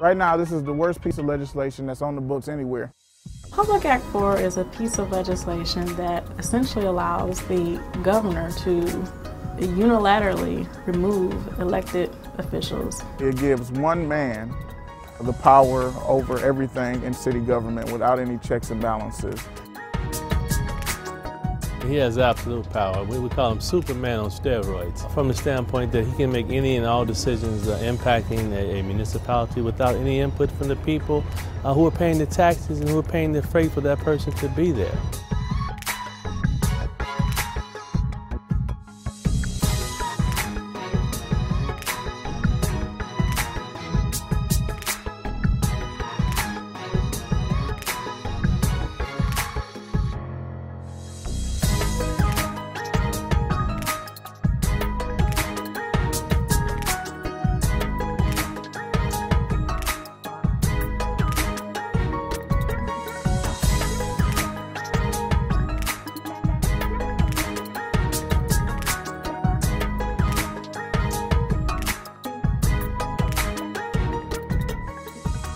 Right now, this is the worst piece of legislation that's on the books anywhere. Public Act 4 is a piece of legislation that essentially allows the governor to unilaterally remove elected officials. It gives one man the power over everything in city government without any checks and balances. He has absolute power. We would call him Superman on steroids, from the standpoint that he can make any and all decisions impacting a municipality without any input from the people who are paying the taxes and who are paying the freight for that person to be there.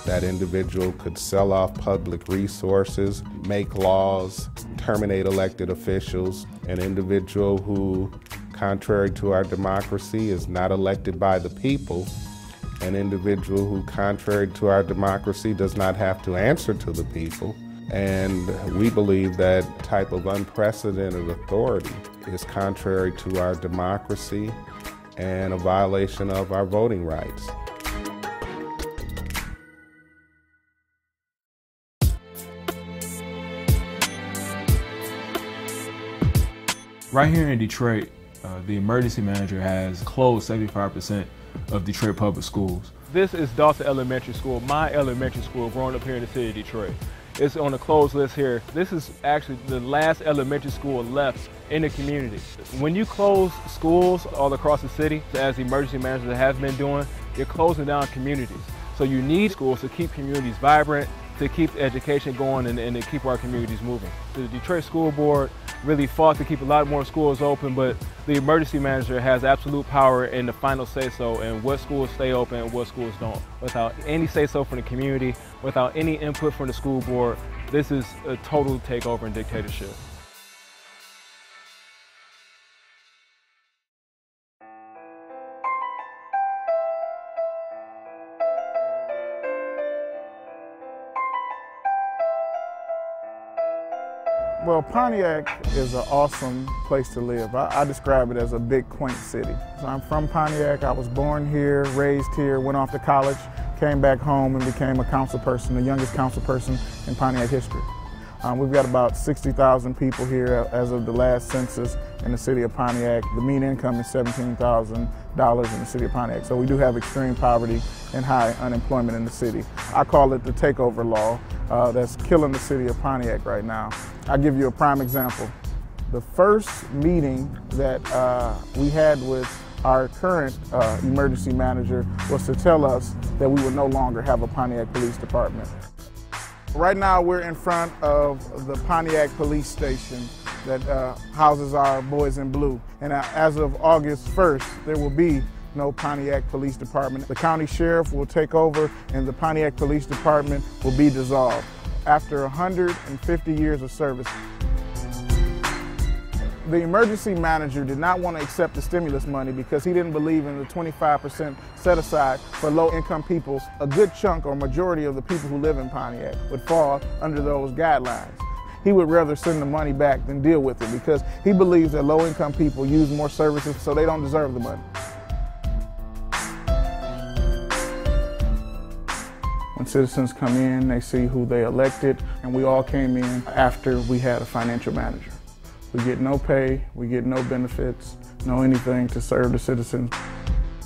That individual could sell off public resources, make laws, terminate elected officials. An individual who, contrary to our democracy, is not elected by the people. An individual who, contrary to our democracy, does not have to answer to the people. And we believe that type of unprecedented authority is contrary to our democracy and a violation of our voting rights. Right here in Detroit, the emergency manager has closed 75% of Detroit public schools. This is Dawson Elementary School, my elementary school growing up here in the city of Detroit. It's on the closed list here. This is actually the last elementary school left in the community. When you close schools all across the city, as the emergency manager has been doing, you're closing down communities. So you need schools to keep communities vibrant, to keep education going and to keep our communities moving. The Detroit School Board really fought to keep a lot more schools open, but the emergency manager has absolute power in the final say-so and what schools stay open and what schools don't. Without any say-so from the community, without any input from the school board, this is a total takeover and dictatorship. Well, Pontiac is an awesome place to live. I describe it as a big, quaint city. So I'm from Pontiac. I was born here, raised here, went off to college, came back home and became a council person, the youngest council person in Pontiac history. We've got about 60,000 people here as of the last census in the city of Pontiac. The mean income is $17,000 in the city of Pontiac. So we do have extreme poverty and high unemployment in the city. I call it the takeover law that's killing the city of Pontiac right now. I'll give you a prime example. The first meeting that we had with our current emergency manager was to tell us that we would no longer have a Pontiac Police Department. Right now we're in front of the Pontiac Police Station that houses our boys in blue. And as of August 1st, there will be no Pontiac Police Department. The county sheriff will take over and the Pontiac Police Department will be dissolved. After 150 years of service, the emergency manager did not want to accept the stimulus money because he didn't believe in the 25% set aside for low-income people. A good chunk or majority of the people who live in Pontiac would fall under those guidelines. He would rather send the money back than deal with it because he believes that low-income people use more services so they don't deserve the money. When citizens come in, they see who they elected, and we all came in after we had a financial manager. We get no pay, we get no benefits, no anything to serve the citizens.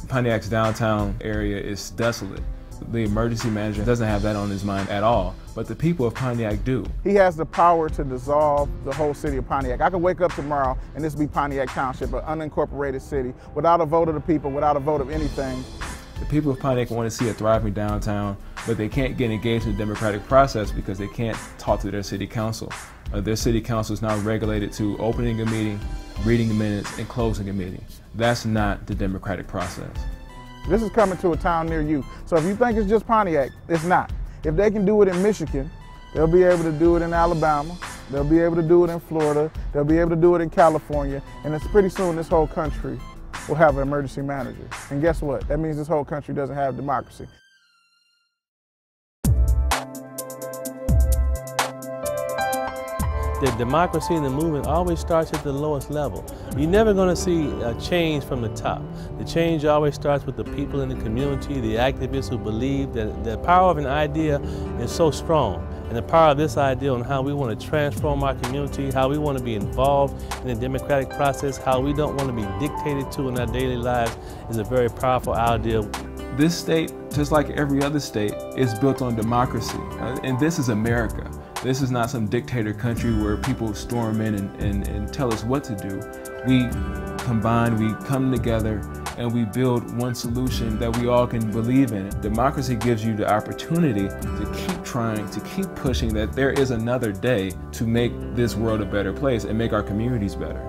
Pontiac's downtown area is desolate. The emergency manager doesn't have that on his mind at all, but the people of Pontiac do. He has the power to dissolve the whole city of Pontiac. I could wake up tomorrow and this be Pontiac Township, an unincorporated city, without a vote of the people, without a vote of anything. The people of Pontiac want to see a thriving downtown, but they can't get engaged in the democratic process because they can't talk to their city council. Their city council is now regulated to opening a meeting, reading the minutes, and closing a meeting. That's not the democratic process. This is coming to a town near you. So if you think it's just Pontiac, it's not. If they can do it in Michigan, they'll be able to do it in Alabama, they'll be able to do it in Florida, they'll be able to do it in California, and it's pretty soon this whole country will have an emergency manager. And guess what? That means this whole country doesn't have democracy. The democracy and the movement always starts at the lowest level. You're never going to see a change from the top. The change always starts with the people in the community, the activists who believe that the power of an idea is so strong. And the power of this idea on how we want to transform our community, how we want to be involved in the democratic process, how we don't want to be dictated to in our daily lives is a very powerful idea. This state, just like every other state, is built on democracy. And this is America. This is not some dictator country where people storm in and tell us what to do. We combine, we come together, and we build one solution that we all can believe in. Democracy gives you the opportunity to keep trying, to keep pushing that there is another day to make this world a better place and make our communities better.